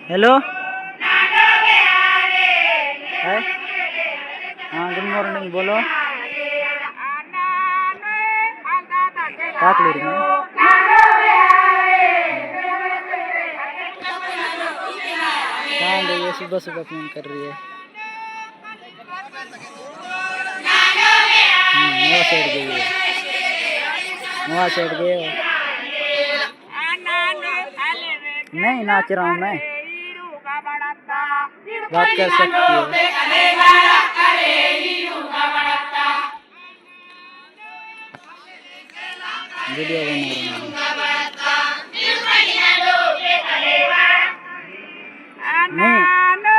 hello hi हाँ good morning बोलो काकलूर में कहाँ गई है सुबह सुबह फोन कर रही है नवा साइड गई है नवा साइड गए नहीं नाच रहा हूँ मैं बात कर सकती हो वीडियो बना रहा हूँ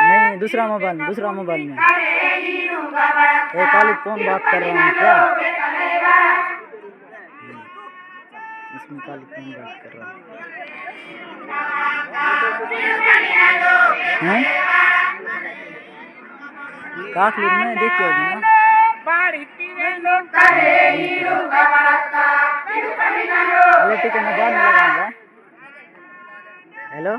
नहीं दूसरा मोबाइल में ये खाली फोन बात कर रहा हूँ क्या इसमें खाली फोन बात कर रहा हूँ काकलूर में देखिए होगी ना हेलो ठीक है मैं बाद में लगाऊंगा हेलो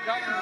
ગાડી